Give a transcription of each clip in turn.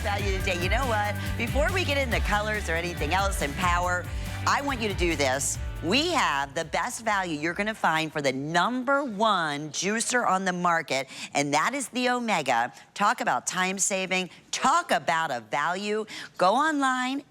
value today. You know what? Before we get into colors or anything else and power, I want you to do this. We have the best value you're gonna find for the #1 juicer on the market, and that is the Omega. Talk about time saving, talk about a value. Go online.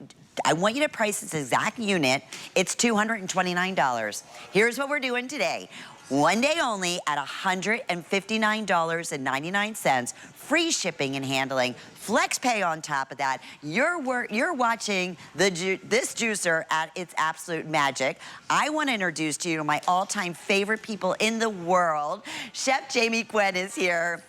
I want you to price this exact unit. It's $229. Here's what we're doing today. One day only at $159.99. Free shipping and handling. Flex pay on top of that. You're watching this juicer at its absolute magic. I want to introduce to you my all-time favorite people in the world. Chef Jamie Gwen is here.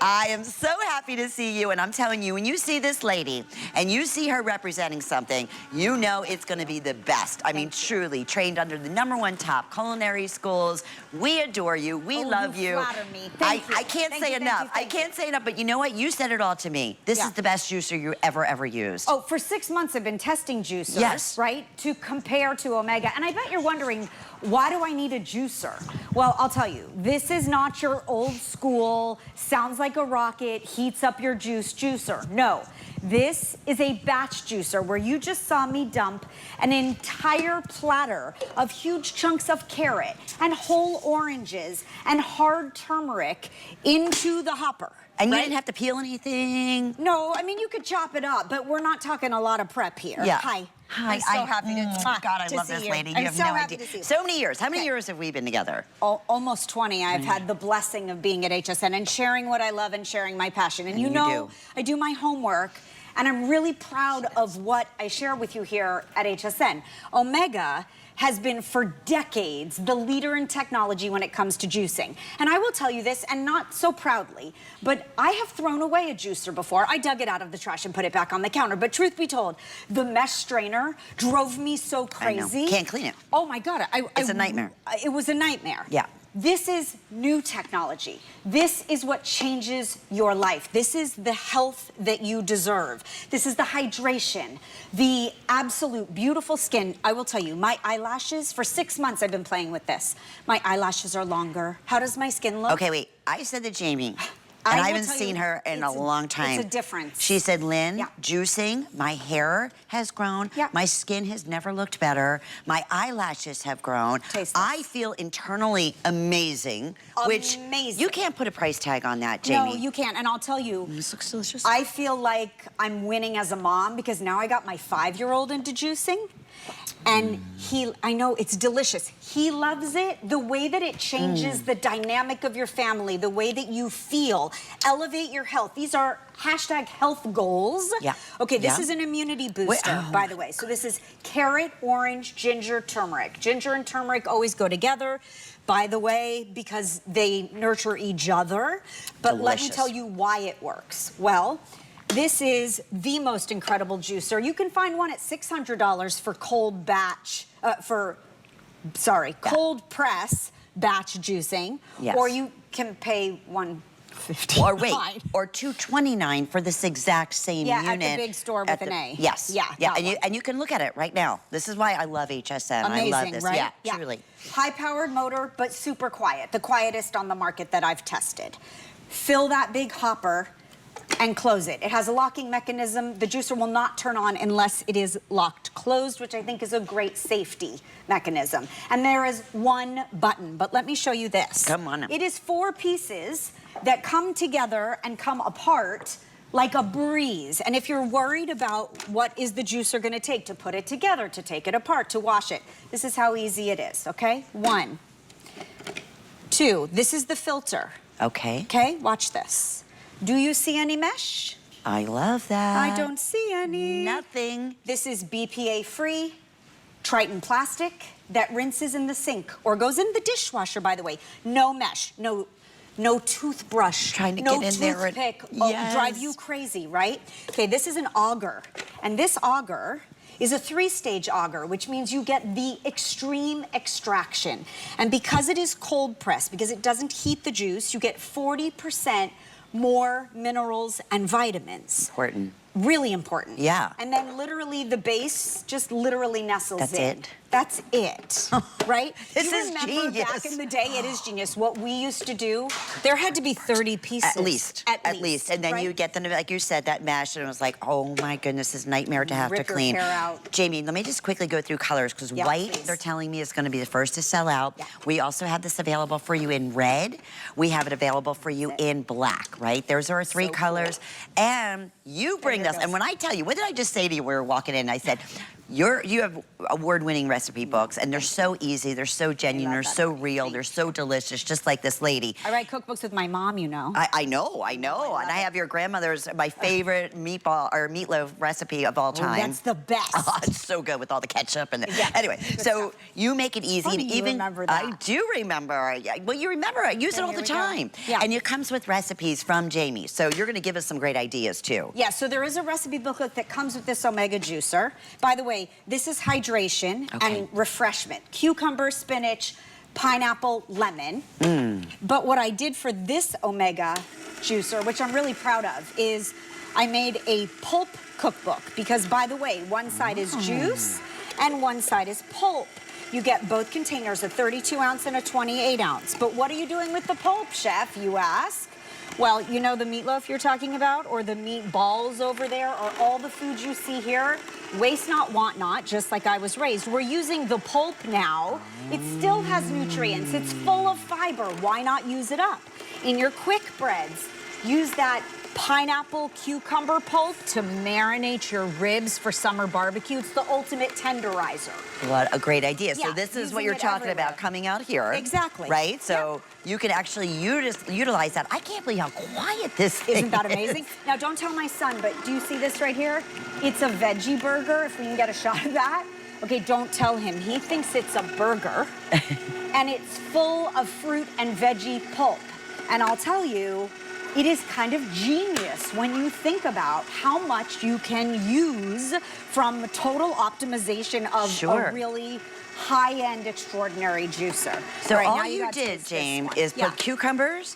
I am so happy to see you, and I'm telling you, when you see this lady and you see her representing something, you know it's gonna be the best. I mean, truly, trained under the #1 top culinary schools. We adore you, we love you. You flatter me. Thank you. I can't say enough. I can't say enough, but you know what? You said it all to me. This is the best juicer you ever used. Oh, for 6 months I've been testing juicers, right? To compare to Omega, and I bet you're wondering, why do I need a juicer? Well, I'll tell you, this is not your old school, sounds like a rocket, heats up your juice juicer. No, this is a batch juicer where you just saw me dump an entire platter of huge chunks of carrot and whole oranges and hard turmeric into the hopper. And you didn't have to peel anything? No, I mean, you could chop it up, but we're not talking a lot of prep here. Yeah. Hi. Hi. I'm so happy to God, I to love see this you. lady. You I'm have so no happy idea. to see you. So many years. How many years have we been together? Almost 20. I've had the blessing of being at HSN and sharing what I love and sharing my passion. And you know, I do my homework, and I'm really proud of what I share with you here at HSN. Omega has been for decades the leader in technology when it comes to juicing. And I will tell you this, and not so proudly, but I have thrown away a juicer before. I dug it out of the trash and put it back on the counter. But truth be told, the mesh strainer drove me so crazy. I know. Can't clean it. Oh my God. It's a nightmare. It was a nightmare. Yeah. This is new technology. This is what changes your life. This is the health that you deserve. This is the hydration, the absolute beautiful skin. I will tell you, my eyelashes, for 6 months I've been playing with this. My eyelashes are longer. How does my skin look? Okay, wait. I said to Jamie, and I haven't seen her in a long time. It's a difference. She said, Lynn, juicing, my hair has grown. My skin has never looked better. My eyelashes have grown. I feel internally amazing. Which you can't put a price tag on that, Jamie. No, you can't. And I'll tell you, this looks delicious. I feel like I'm winning as a mom because now I got my 5-year-old into juicing. And I know it's delicious. He loves it. The way that it changes the dynamic of your family, the way that you feel, elevate your health. These are #health goals. Yeah. Okay, this is an immunity booster, by the way. So this is carrot, orange, ginger, turmeric. Ginger and turmeric always go together, by the way, because they nurture each other. But let me tell you why it works. Well, this is the most incredible juicer. You can find one at $600 for cold press batch juicing. Yes. Or you can pay $150. Or wait, or $229 for this exact same unit. Yeah, at the big store with an A. Yes. Yeah, and you can look at it right now. This is why I love HSN. Amazing, I love this. right? Yeah, truly. High-powered motor, but super quiet. The quietest on the market that I've tested. Fill that big hopper and close it. It has a locking mechanism. The juicer will not turn on unless it is locked closed, which I think is a great safety mechanism. And there is one button, but let me show you this. Come on. It is 4 pieces that come together and come apart like a breeze. And if you're worried about what is the juicer gonna take to put it together, to take it apart, to wash it, this is how easy it is, okay? 1, 2, this is the filter. Okay. Okay, watch this. Do you see any mesh? I love that. I don't see any. Nothing. This is BPA-free, Triton plastic that rinses in the sink or goes in the dishwasher, by the way. No mesh, no toothbrush, trying to no get in there and drive you crazy, right? Okay, this is an auger, and this auger is a 3-stage auger, which means you get the extreme extraction. And because it is cold pressed, because it doesn't heat the juice, you get 40% more minerals and vitamins. Important. Really important. Yeah. And then literally the base just literally nestles in. That's it. That's it, right? This you is remember genius. back in the day, it is genius. What we used to do, there had to be 30 pieces. At least. And then right? you get them, like you said, that mesh, and it was like, oh my goodness, this nightmare to have Rip to clean. your hair out. Jamie, let me just quickly go through colors, because Yeah, white, please. they're telling me, is gonna be the first to sell out. Yeah. We also have this available for you in red. We have it available for you in black, right? Those are our three So colors. cool. And you bring here us, it and goes. when I tell you, what did I just say to you when we were walking in? I said, you have award-winning recipe books, and they're so easy, they're so genuine, they're so real, they're so delicious, just like this lady. I write cookbooks with my mom, you know. I know, and I have your grandmother's, my favorite meatball or meatloaf recipe of all time. That's the best. Oh, it's so good with all the ketchup and the, Yeah, anyway, so you make it easy. Funny And you even remember that. I do remember. Well, you remember, I use it all the here we go. time. Yeah. And it comes with recipes from Jamie. So you're gonna give us some great ideas too. Yeah, so there is a recipe booklet that comes with this omega juicer. By the way, this is hydration and refreshment. Cucumber, spinach, pineapple, lemon. But what I did for this omega juicer, which I'm really proud of, is I made a pulp cookbook. Because by the way, one side is juice and one side is pulp. You get both containers, a 32 ounce and a 28 ounce. But what are you doing with the pulp, chef, you ask? Well, you know the meatloaf you're talking about, or the meatballs over there, or all the foods you see here? Waste not, want not, just like I was raised. We're using the pulp now. It still has nutrients. It's full of fiber. Why not use it up? In your quick breads, use that pineapple cucumber pulp to marinate your ribs for summer barbecue. It's the ultimate tenderizer. What a great idea. So Yeah, this is what using you're it talking everywhere. about coming out here. Exactly. Right? So you can actually utilize that. I can't believe how quiet this thing Isn't that amazing? Now, don't tell my son, but do you see this right here? It's a veggie burger, if we can get a shot of that. Okay, don't tell him. He thinks it's a burger, and it's full of fruit and veggie pulp. And I'll tell you, it is kind of genius when you think about how much you can use from total optimization of a really high-end, extraordinary juicer. So right, all now you got to did, taste this James, one. is put cucumbers,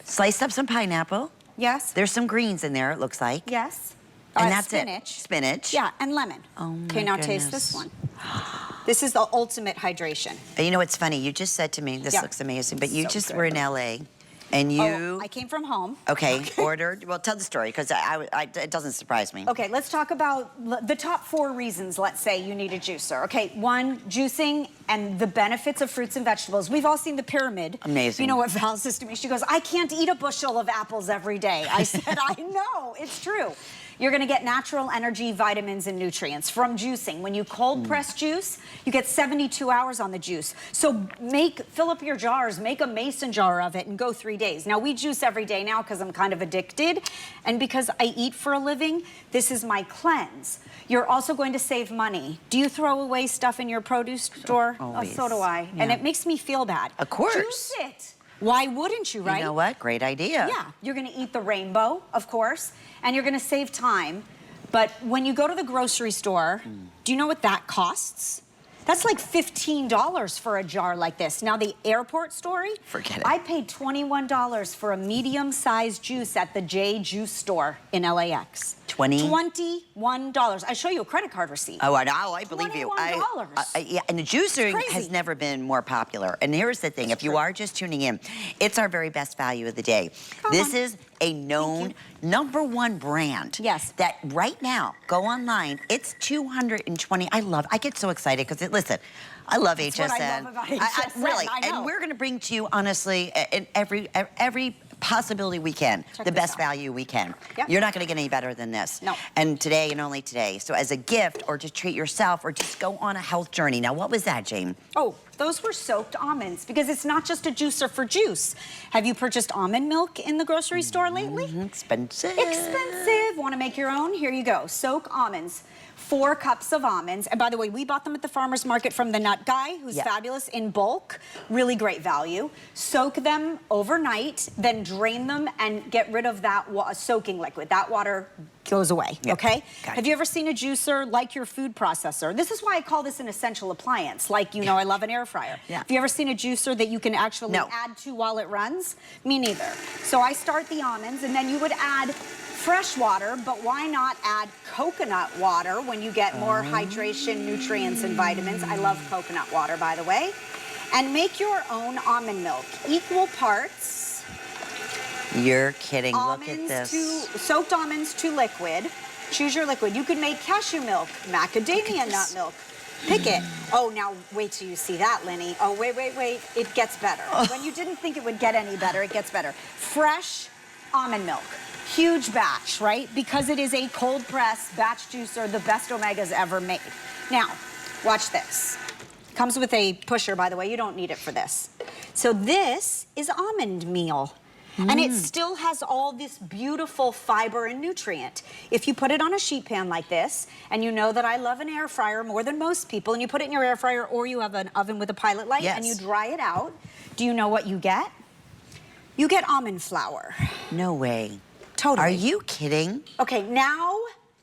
sliced up some pineapple. Yes. There's some greens in there, it looks like. Yes. And that's spinach. it. Spinach. Yeah, and lemon. Oh okay, my now taste this goodness. one. This is the ultimate hydration. You know what's funny? You just said to me, this looks amazing, but you just were in LA. And you... I came from home. Okay, ordered. Well, tell the story, because it doesn't surprise me. Okay, let's talk about the top 4 reasons, let's say, you need a juicer. Okay, 1, juicing and the benefits of fruits and vegetables. We've all seen the pyramid. Amazing. You know what Val says to me? She goes, I can't eat a bushel of apples every day. I said, I know, it's true. You're gonna get natural energy, vitamins, and nutrients from juicing. When you cold press juice, you get 72 hours on the juice. So fill up your jars, make a mason jar of it, and go 3 days. Now, we juice every day now because I'm kind of addicted, and because I eat for a living, this is my cleanse. You're also going to save money. Do you throw away stuff in your produce store? Always. Oh, so do I. Yeah. And it makes me feel bad. Of course. Juice it. Why wouldn't you, right? You know what? Great idea. Yeah, you're gonna eat the rainbow, of course, and you're gonna save time. But when you go to the grocery store, do you know what that costs? That's like $15 for a jar like this. Now, the airport story, forget it. I paid $21 for a medium-sized juice at the J Juice store in LAX. $21. I show you a credit card receipt. Oh, I know. I believe you. $21. Yeah, and the juicing has never been more popular. And here's the thing. If you are just tuning in, it's our very best value of the day. This is a known #1 brand. Yes. That right now, go online, it's 220. I get so excited because, listen, I love HSN. That's what I love about HSN. Really. I know. And we're going to bring to you, honestly, in every possibility we can, the best value we can. Yep. You're not going to get any better than this. No. And today and only today. So as a gift, or to treat yourself, or just go on a health journey. Now, what was that, Jane? Oh, those were soaked almonds, because it's not just a juicer for juice. Have you purchased almond milk in the grocery store lately? Expensive. Expensive. Want to make your own? Here you go. Soak almonds. 4 cups of almonds. And by the way, we bought them at the farmer's market from the nut guy, who's fabulous, in bulk. Really great value. Soak them overnight, then drain them and get rid of that soaking liquid. That water goes away, okay? Gotcha. Have you ever seen a juicer like your food processor? This is why I call this an essential appliance. Like, you know, I love an air fryer. Yeah. Have you ever seen a juicer that you can actually No. add to while it runs? Me neither. So I start the almonds, and then you would add fresh water, but why not add coconut water when you get more hydration, nutrients, and vitamins? I love coconut water, by the way. And make your own almond milk. Equal parts. You're kidding. Almonds Look at this. soaked almonds to liquid. Choose your liquid. You can make cashew milk, macadamia nut milk. Pick it. Oh, now wait till you see that, Linny. Oh, wait. It gets better. When you didn't think it would get any better, it gets better. Fresh almond milk. Huge batch, right? Because it is a cold press batch juicer, the best omegas ever made. Now, watch this. Comes with a pusher, by the way. You don't need it for this. So this is almond meal. And it still has all this beautiful fiber and nutrient. If you put it on a sheet pan like this, and you know that I love an air fryer more than most people, and you put it in your air fryer, or you have an oven with a pilot light, and you dry it out, do you know what you get? You get almond flour. No way. Totally. Are you kidding? Okay, now,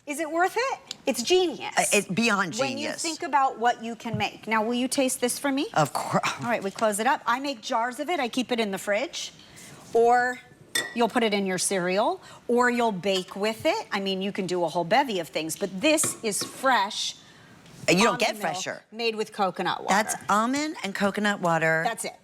is it worth it? It's genius. It's beyond genius. When you think about what you can make. Now, will you taste this for me? Of course. All right, we close it up. I make jars of it. I keep it in the fridge. Or you'll put it in your cereal, or you'll bake with it. I mean, you can do a whole bevy of things, but this is fresh. You don't get almond milk fresher. Made with coconut water. That's almond and coconut water. That's it.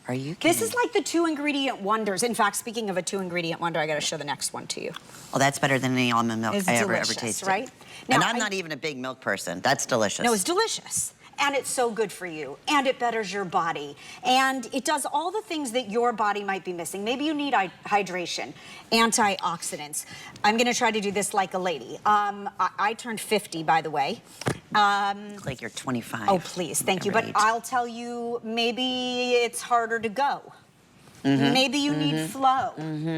Are you kidding? This is like the 2-ingredient wonders. In fact, speaking of a 2-ingredient wonder, I got to show the next one to you. Oh, that's better than any almond milk It's I ever delicious, tasted. right? And Now, I'm not even a big milk person. That's delicious. No, it's delicious. And it's so good for you. And it betters your body. And it does all the things that your body might be missing. Maybe you need hydration, antioxidants. I'm going to try to do this like a lady. I turned 50, by the way. Like you're 25. Oh, please. Thank you. But Right. I'll tell you, maybe it's harder to go. Maybe you need flow.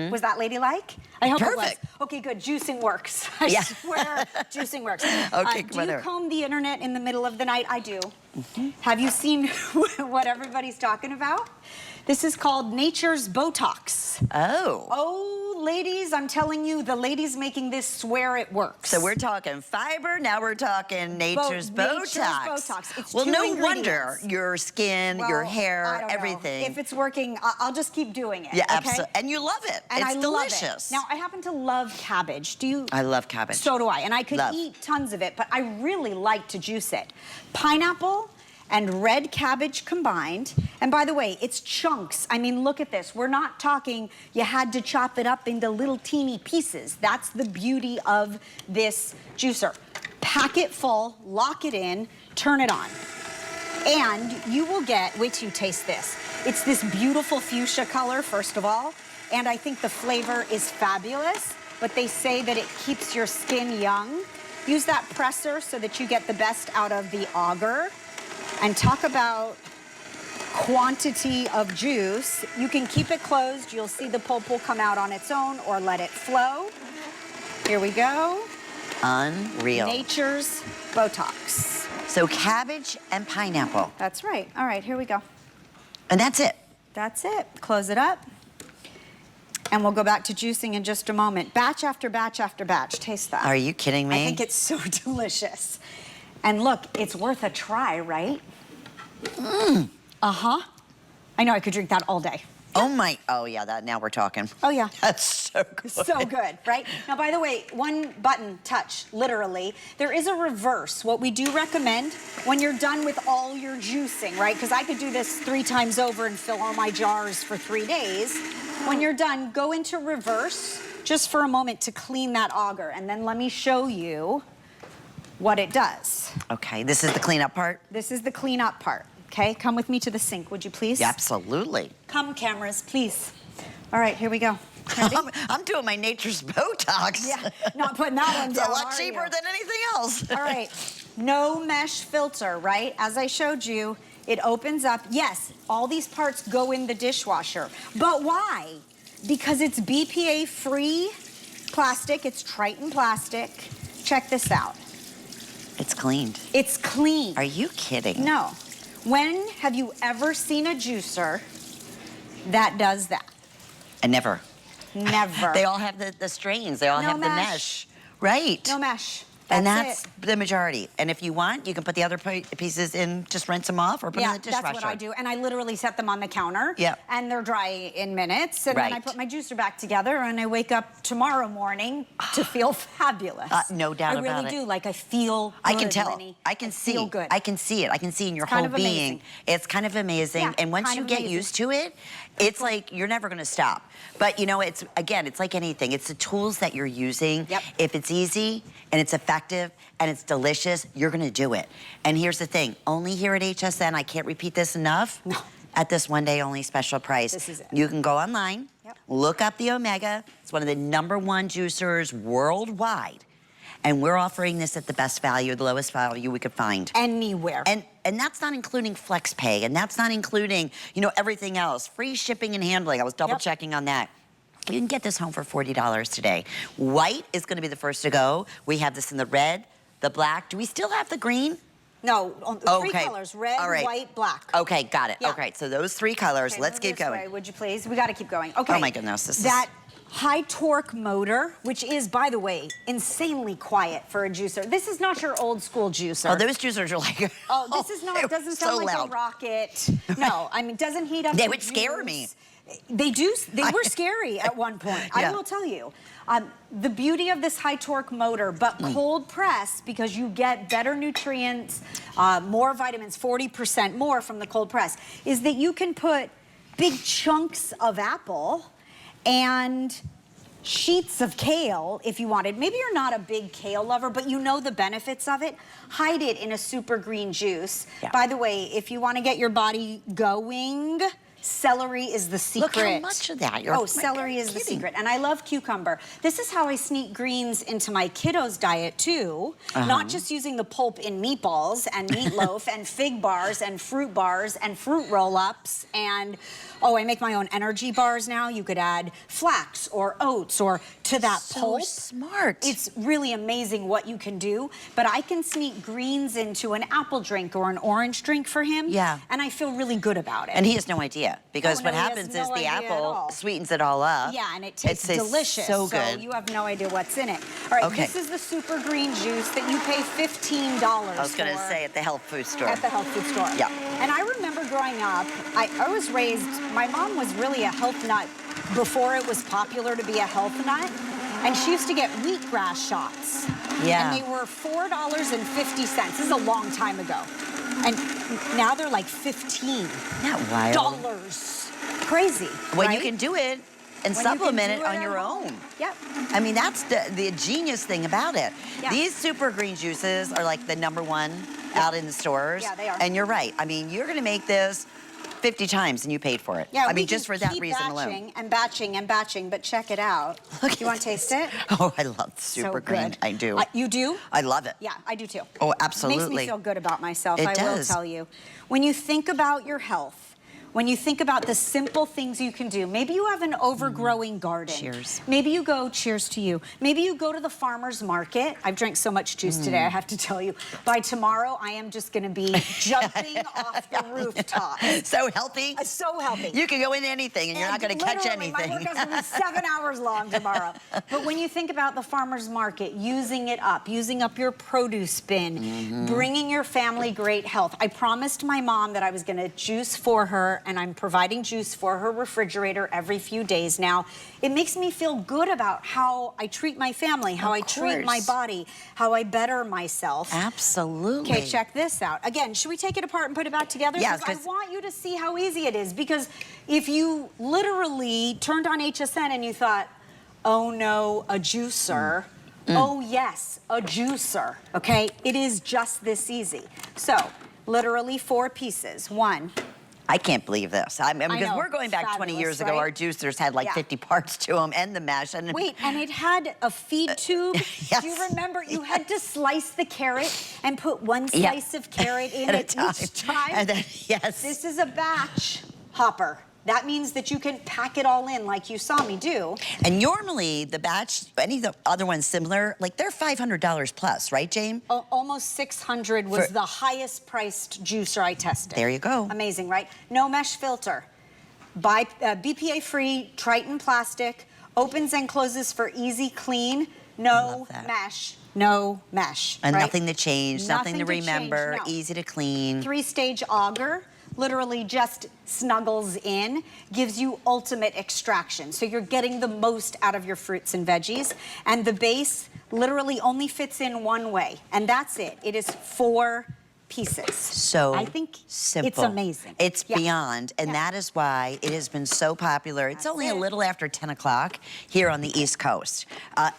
Was that ladylike? I hope Perfect. it was. Okay, good. Juicing works. I Yeah. swear, juicing works. Okay, do you whatever. comb the internet in the middle of the night? I do. Have you seen what everybody's talking about? This is called nature's Botox. Oh. Oh, ladies, I'm telling you, the ladies making this swear it works. So we're talking fiber, now we're talking nature's Botox. Nature's Botox. It's well, 2 no ingredients. wonder your skin, your Well, I hair, don't know. everything. If it's working, I'll just keep doing it. Yeah, okay? absolutely. And you love it. And it's I delicious. love it. Now, I happen to love cabbage. Do you? I love cabbage. So do I. And I could Love. eat tons of it, but I really like to juice it. Pineapple and red cabbage combined. And by the way, it's chunks. I mean, look at this. We're not talking you had to chop it up into little teeny pieces. That's the beauty of this juicer. Pack it full, lock it in, turn it on. And you will get, wait till you taste this. It's this beautiful fuchsia color, first of all. And I think the flavor is fabulous, but they say that it keeps your skin young. Use that presser so that you get the best out of the Auger. And talk about quantity of juice. You can keep it closed. You'll see the pulp will come out on its own, or let it flow. Here we go. Unreal. Nature's Botox. So cabbage and pineapple. That's right. All right, here we go. And that's it. That's it. Close it up. And we'll go back to juicing in just a moment. Batch after batch after batch. Taste that. Are you kidding me? I think it's so delicious. And look, it's worth a try, right? Uh-huh. I know I could drink that all day. Oh my, oh yeah, that now we're talking. Oh yeah. That's so good. So good, right? Now, by the way, one button touch, literally. There is a reverse. What we do recommend when you're done with all your juicing, right? Because I could do this 3 times over and fill all my jars for 3 days. When you're done, go into reverse just for a moment to clean that auger. And then let me show you what it does. Okay, this is the cleanup part? This is the cleanup part, okay? Come with me to the sink, would you please? Yeah, absolutely. Come, cameras, please. All right, here we go. Ready? I'm doing my nature's Botox. Yeah, not putting that one It's down, a lot are cheaper you? than anything else. All right, no mesh filter, right? As I showed you, it opens up. Yes, all these parts go in the dishwasher. But why? Because it's BPA-free plastic. It's Triton plastic. Check this out. It's cleaned. It's clean. Are you kidding? No. When have you ever seen a juicer that does that? I never. Never. They all have the strains. They all No have the mesh. mesh. Right. No mesh. And that's the majority. And if you want, you can put the other pieces in, just rinse them off or put them in the dishwasher. That's what I do. And I literally set them on the counter. Yeah. And they're dry in minutes. And then I put my juicer back together and I wake up tomorrow morning to feel fabulous. No doubt about it. I really do. Like, I feel good, I can tell. Lenny. I can see. Feel good. I can see it. I can see in your whole being. It's kind of amazing. Yeah, and once you get used to it, it's like you're never going to stop. But, you know, it's like anything. It's the tools that you're using. Yep. If it's easy and it's effective and it's delicious, you're going to do it. And here's the thing. Only here at HSN, I can't repeat this enough. No. At this one-day only special price. This is it. You can go online, look up the Omega. It's one of the #1 juicers worldwide. And we're offering this at the best value, the lowest value we could find. Anywhere. And that's not including flex pay, and that's not including, you know, everything else. Free shipping and handling. I was double checking on that. You can get this home for $40 today. White is going to be the first to go. We have this in the red, the black. Do we still have the green? No, 3 colors, red, white, black. Okay, got it. Okay, so those 3 colors. Okay, let's keep going. Way, would you please? We got to keep going. Okay. Oh my goodness, this that high torque motor, which is, by the way, insanely quiet for a juicer. This is not your old school juicer. Oh, those juicers are like... Oh, this is not, it doesn't sound like loud. a rocket. No, I mean, it doesn't heat up They the would scare juice. me. They were scary at one point. I will tell you. The beauty of this high torque motor, but cold press, because you get better nutrients, more vitamins, 40% more from the cold press, is that you can put big chunks of apple and sheets of kale if you wanted. Maybe you're not a big kale lover, but you know the benefits of it. Hide it in a super green juice. Yeah. By the way, if you want to get your body going, celery is the secret. Look how much of that. Celery is the secret. And I love cucumber. This is how I sneak greens into my kiddos' diet too. Not just using the pulp in meatballs and meatloaf and fig bars and fruit roll-ups and... Oh, I make my own energy bars now. You could add flax or oats or to that pulp. So smart. It's really amazing what you can do. But I can sneak greens into an apple drink or an orange drink for him. Yeah. And I feel really good about it. And he has no idea. Because what happens is the apple sweetens it all up. Yeah, and it tastes delicious. So good. So you have no idea what's in it. All right, this is the super green juice that you pay $15 for. I was going to say at the health food store. At the health food store. Yeah. And I remember growing up, I was raised, my mom was really a health nut before it was popular to be a health nut. And she used to get wheatgrass shots. Yeah. And they were $4.50. This is a long time ago. And now they're like $15. Not wild. Dollars. Crazy. Well, you can do it and supplement it on your own. Yep. I mean, that's the genius thing about it. Yeah. These super green juices are like the #1 out in the stores. Yeah, they are. And you're right. I mean, you're going to make this 50 times and you paid for it. Yeah, I mean, just for that reason alone. And batching, but check it out. You want to taste it? Oh, I love the super green. I do. You do? I love it. Yeah, I do too. Oh, absolutely. It makes me feel good about myself, It I will tell you. When you think about your health, when you think about the simple things you can do, maybe you have an overgrowing garden. Cheers. Maybe you go, cheers to you. Maybe you go to the farmer's market. I've drank so much juice today, I have to tell you. By tomorrow, I am just gonna be jumping off the rooftop. So healthy. So healthy. You can go into anything and you're not gonna catch anything. My workout's gonna be 7 hours long tomorrow. But when you think about the farmer's market, using up your produce bin, bringing your family great health. I promised my mom that I was gonna juice for her, and I'm providing juice for her refrigerator every few days now. It makes me feel good about how I treat my family, how I treat my body, how I better myself. Absolutely. Okay, check this out. Again, should we take it apart and put it back together? Yeah, because I want you to see how easy it is. Because if you literally turned on HSN and you thought, oh no, a juicer. Oh yes, a juicer. Okay, it is just this easy. So, literally 4 pieces. 1. I can't believe this. I mean, because we're going back 20 years ago, our juicers had like 50 parts to them and the mash. And wait, and it had a feed tube. Yes. Do you remember? You had to slice the carrot and put 1 slice of carrot in it each time. And then, yes. This is a batch hopper. That means that you can pack it all in like you saw me do. And normally the batch, any of the other ones similar, like they're $500 plus, right, James? Almost 600 was the highest priced juicer I tested. There you go. Amazing, right? No mesh filter. BPA-free Triton plastic, opens and closes for easy clean. no mesh, no mesh. And right? nothing to change, nothing to remember, change, no. easy to clean. 3-stage auger. Literally just snuggles in, gives you ultimate extraction. So you're getting the most out of your fruits and veggies. And the base literally only fits in one way. And that's it. It is 4 pieces. So I think simple. it's amazing. It's beyond, and that is why it has been so popular. It's only a little after 10 o'clock here on the East Coast.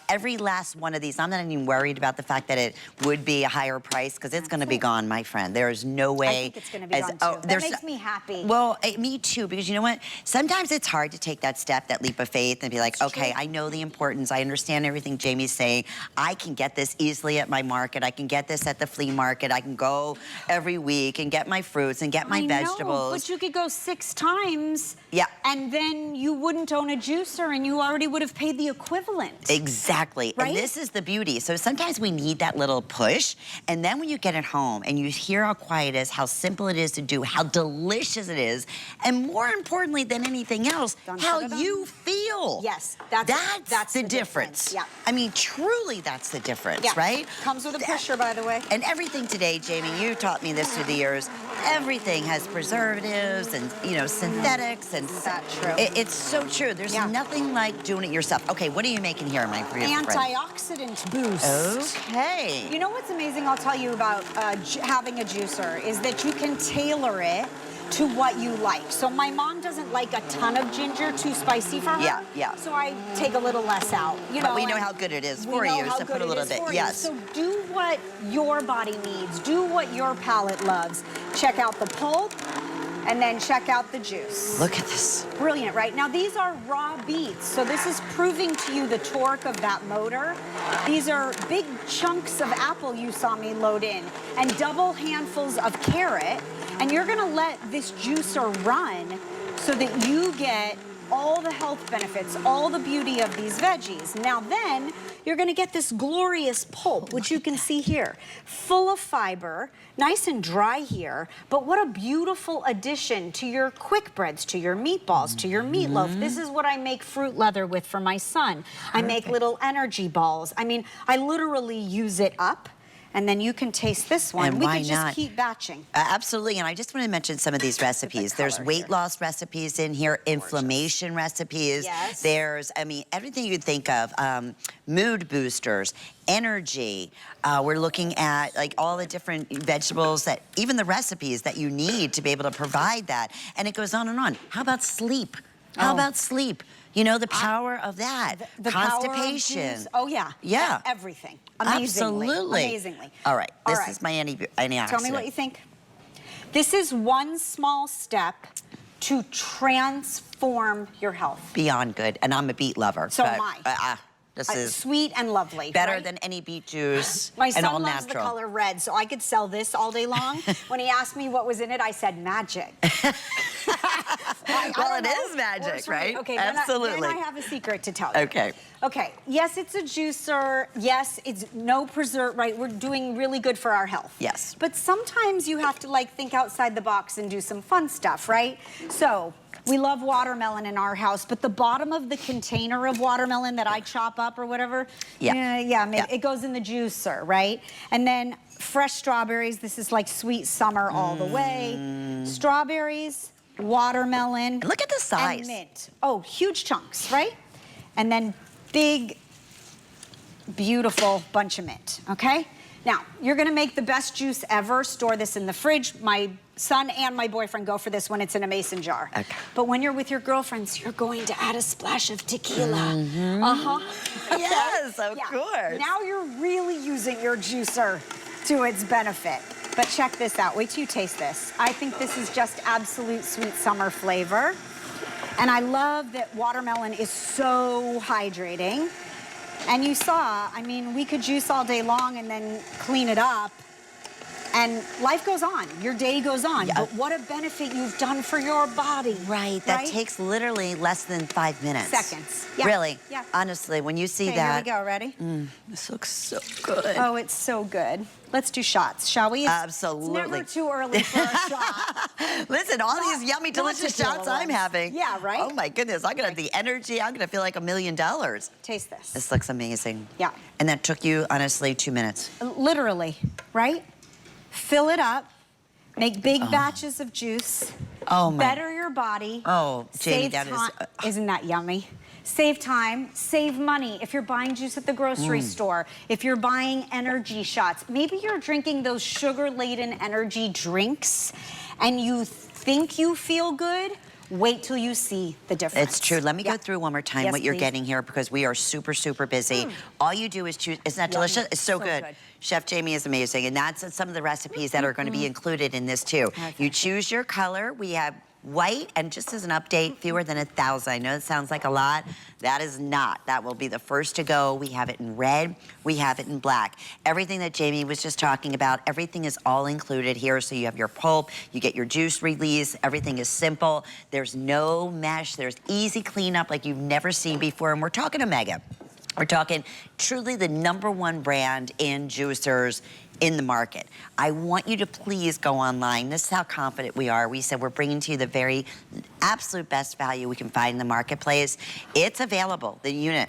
Every last one of these, I'm not even worried about the fact that it would be a higher price, because it's going to be gone, my friend. There is no way. I think it's going to be gone too. That makes me happy. Well, me too, because you know what? Sometimes it's hard to take that step, that leap of faith, and be like, okay, I know the importance. I understand everything Jamie's saying. I can get this easily at my market. I can get this at the flea market. I can go every week and get my fruits and get my vegetables. But you could go 6 times. Yeah. And then you wouldn't own a juicer and you already would have paid the equivalent. Exactly. Right? And this is the beauty. So sometimes we need that little push. And then when you get it home and you hear how quiet it is, how simple it is to do, how delicious it is, and more importantly than anything else, how you feel. Yes. That's the difference. Yeah. I mean, truly that's the difference, right? Comes with a pusher, by the way. And everything today, Jamie, you taught me this through the years, everything has preservatives and, you know, synthetics. And is that true? It's so true. There's nothing like doing it yourself. Okay, what are you making here, my friend? Antioxidant boost. Okay. You know what's amazing I'll tell you about having a juicer is that you can tailor it to what you like. So my mom doesn't like a ton of ginger, too spicy for her. Yeah. So I take a little less out. You know, but we know how good it is for you, so put a little bit. Yes. So do what your body needs. Do what your palate loves. Check out the pulp, and then check out the juice. Look at this. Brilliant, right? Now, these are raw beets, so this is proving to you the torque of that motor. These are big chunks of apple you saw me load in, and double handfuls of carrot, and you're gonna let this juicer run so that you get all the health benefits, all the beauty of these veggies. Now then, you're gonna get this glorious pulp, which you can see here. Full of fiber, nice and dry here, but what a beautiful addition to your quick breads, to your meatballs, to your meatloaf. This is what I make fruit leather with for my son. I make little energy balls. I mean, I literally use it up. And then you can taste this one. And we why can just not? keep batching. Absolutely, and I just want to mention some of these recipes. There's weight loss recipes in here, inflammation recipes. Yes. There's, I mean, everything you'd think of, mood boosters, energy. We're looking at like all the different vegetables that, even the recipes that you need to be able to provide that. And it goes on and on. How about sleep? How about sleep? You know, the power of that. The constipation. Power of juice. Oh, yeah. Yeah. Everything. Amazingly. Absolutely. Amazingly. All right. This is my antioxidant. Tell me what you think. This is one small step to transform your health. Beyond good. And I'm a beet lover. So am I. This is sweet and lovely. better than any beet juice. My son and all loves natural. the color red, so I could sell this all day long. When he asked me what was in it, I said magic. Well, it is magic, right? Okay, absolutely. Then I have a secret to tell you. Okay. Okay, yes, it's a juicer. Yes, it's no preserve, right? We're doing really good for our health. Yes. But sometimes you have to like think outside the box and do some fun stuff, right? So we love watermelon in our house, but the bottom of the container of watermelon that I chop up or whatever, it goes in the juicer, right? And then fresh strawberries, this is like sweet summer all the way. Strawberries, watermelon. Look at the size. And mint. Oh, huge chunks, right? And then big, beautiful bunch of mint, okay? Now, you're gonna make the best juice ever. Store this in the fridge. My son and my boyfriend go for this when it's in a mason jar. Okay. But when you're with your girlfriends, you're going to add a splash of tequila. Yes, of course. Now you're really using your juicer to its benefit. But check this out. Wait till you taste this. I think this is just absolute sweet summer flavor. And I love that watermelon is so hydrating. And you saw, I mean, we could juice all day long and then clean it up. And life goes on, your day goes on, but what a benefit you've done for your body. Right, that takes literally less than 5 minutes. Seconds. Yeah. Really, yeah. Honestly, when you see that. Here we go, ready? This looks so good. Oh, it's so good. Let's do shots, shall we? Absolutely. It's never too early for a shot. Listen, all these yummy, delicious shots I'm having. Yeah, right? Oh my goodness, I'm gonna have the energy, I'm gonna feel like $1 million. Taste this. This looks amazing. Yeah. And that took you, honestly, 2 minutes. Literally, right? Fill it up, make big batches of juice, better your body. Oh, Jamie, save that time. Isn't that yummy? Save time, save money. If you're buying juice at the grocery store, if you're buying energy shots, maybe you're drinking those sugar-laden energy drinks and you think you feel good. Wait till you see the difference. It's true. Let me go through one more time what you're getting here because we are super, super busy. All you do is choose. Isn't that delicious? It's so good. Chef Jamie is amazing, and that's some of the recipes that are going to be included in this too. Okay. You choose your color. We have white, and just as an update, fewer than 1,000. I know it sounds like a lot. That is not. That will be the first to go. We have it in red. We have it in black. Everything that Jamie was just talking about, everything is all included here. So you have your pulp, you get your juice release. Everything is simple. There's no mesh. There's easy cleanup like you've never seen before. And we're talking Omega. We're talking truly the #1 brand in juicers in the market. I want you to please go online. This is how confident we are. We said we're bringing to you the very absolute best value we can find in the marketplace. It's available, the unit,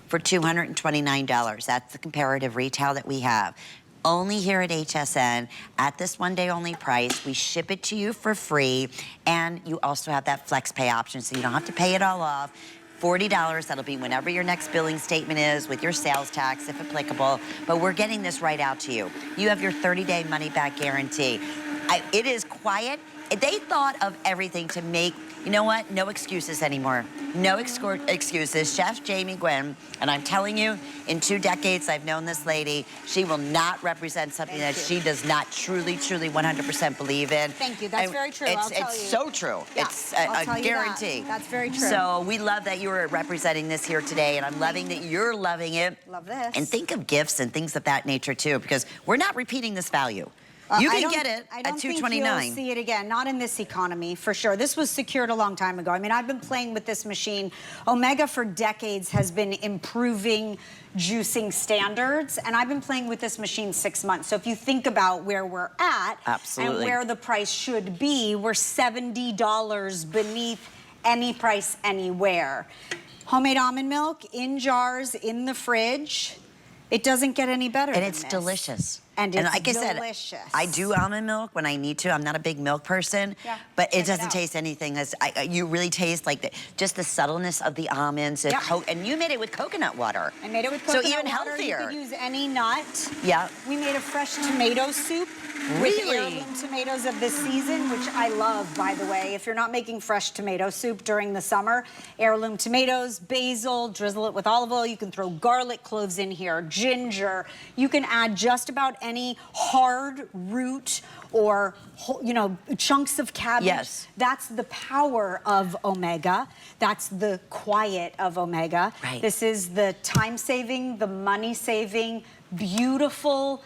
for $229. That's the comparative retail that we have. Only here at HSN at this one-day only price. We ship it to you for free, and you also have that flex pay option, so you don't have to pay it all off. $40, that'll be whenever your next billing statement is with your sales tax, if applicable. But we're getting this right out to you. You have your 30-day money-back guarantee. It is quiet. They thought of everything to make, you know what, no excuses anymore. No excuses. Chef Jamie Gwen, and I'm telling you, in 2 decades I've known this lady, she will not represent something that she does not truly, truly 100% believe in. Thank you, that's very true, I'll tell you. It's so true. Yeah, it's a guarantee. That's very true. So we love that you are representing this here today, and I'm loving that you're loving it. Love this. And think of gifts and things of that nature too, because we're not repeating this value. You can get it at $229. I don't think you'll see it again, not in this economy, for sure. This was secured a long time ago. I mean, I've been playing with this machine. Omega for decades has been improving juicing standards, and I've been playing with this machine 6 months. So if you think about where we're at and where the price should be, we're $70 beneath any price anywhere. Homemade almond milk in jars in the fridge. It doesn't get any better than this. And it's delicious. And it's like delicious. I said, I do almond milk when I need to. I'm not a big milk person, but it doesn't taste anything as you really taste like just the subtleness of the almonds. And you made it with coconut water. I made it with coconut water. So even healthier. You could use any nut. Yeah. We made a fresh tomato soup with heirloom tomatoes of the season, which I love, by the way. If you're not making fresh tomato soup during the summer, heirloom tomatoes, basil, drizzle it with olive oil. You can throw garlic cloves in here, ginger. You can add just about any hard root or, you know, chunks of cabbage. Yes. That's the power of Omega. That's the quiet of Omega. Right. This is the time-saving, the money-saving, beautiful,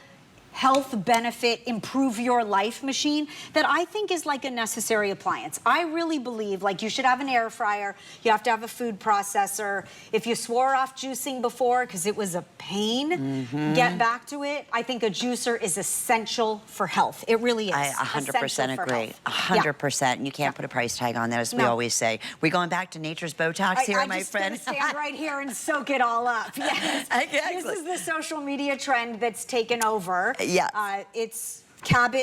health benefit, improve your life machine that I think is like a necessary appliance. I really believe like you should have an air fryer, you have to have a food processor. If you swore off juicing before because it was a pain, get back to it. I think a juicer is essential for health. It really is. I 100% agree. 100%. And you can't put a price tag on that, as we always say. We're going back to nature's Botox here, my friend. I'm just gonna stand right here and soak it all up. Yes. Exactly. This is the social media trend that's taken over. Yeah. It's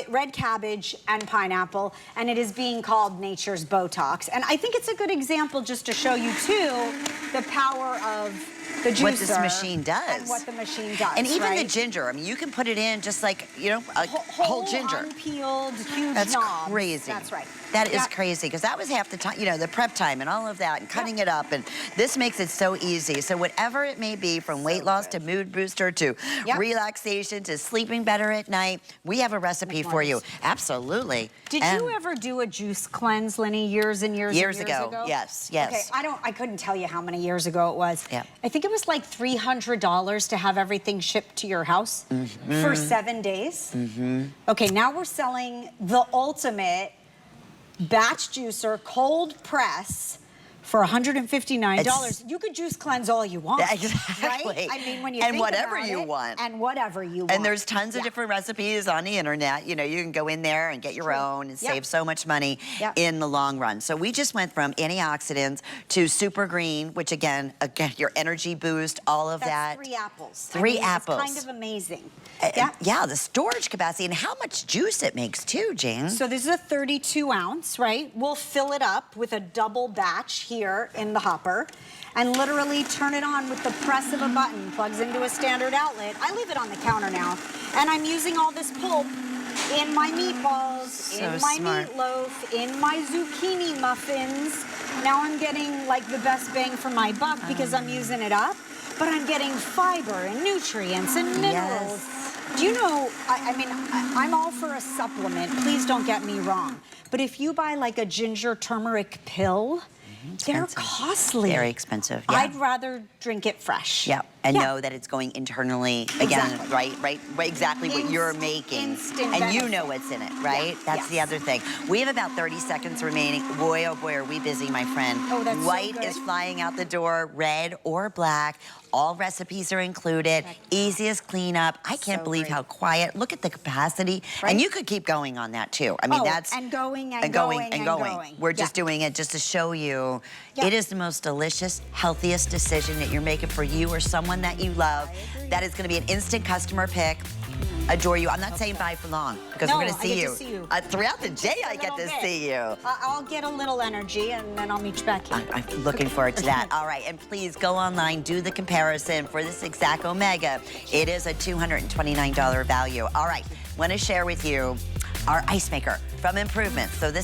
red cabbage and pineapple, and it is being called nature's Botox. And I think it's a good example just to show you, too, the power of the juicer. What this machine does. And what the machine does, and even the ginger. I mean, you can put it in just like, you know, a whole ginger. Unpeeled, huge That's knobs. crazy. That's right. That is crazy, because that was half the time, you know, the prep time and all of that and cutting it up. And this makes it so easy. So whatever it may be, from weight loss to mood booster to relaxation to sleeping better at night, we have a recipe for you. Absolutely. Did you ever do a juice cleanse, Lenny, years and years ago? Yes. Okay, I couldn't tell you how many years ago it was. Yeah. I think it was like $300 to have everything shipped to your house for 7 days. Okay, now we're selling the ultimate batch juicer, cold press, for $159. You could juice cleanse all you want. Exactly. Right? I mean, when you and think whatever about you it, want. And whatever you want. And there's tons of different recipes on the internet. You know, you can go in there and get your own and save so much money in the long run. So we just went from antioxidants to super green, which again, your energy boost, all of that. 3 apples. Three apples. It's kind of amazing. Yeah, the storage capacity and how much juice it makes too, Jane. So this is a 32 ounce, right? We'll fill it up with a double batch here in the hopper and literally turn it on with the press of a button. Plugs into a standard outlet. I leave it on the counter now. And I'm using all this pulp in my meatballs, in my meatloaf, in my zucchini muffins. Now I'm getting like the best bang for my buck because I'm using it up, but I'm getting fiber and nutrients and minerals. Do you know, I mean, I'm all for a supplement, please don't get me wrong. But if you buy like a ginger turmeric pill, they're costly. Very expensive, I'd rather drink it fresh. And know that it's going internally, again, right, exactly what you're making. And you know what's in it, right? That's the other thing. We have about 30 seconds remaining. Boy, oh boy, are we busy, my friend. Oh, that's White so good. is flying out the door, red or black. All recipes are included. Easiest cleanup. I can't believe how quiet. Look at the capacity. And you could keep going on that too. I mean, that's... And going and going. We're just doing it just to show you it is the most delicious, healthiest decision that you're making for you or someone that you love. That is going to be an instant customer pick. Adore you. I'm not saying bye for long because we're going to see you. Throughout the day, I get to see you. I'll get a little energy and then I'll meet you back here. I'm looking forward to that. All right, and please go online, do the comparison for this exact Omega. It is a $229 value. All right, want to share with you our ice maker from Improvement. So this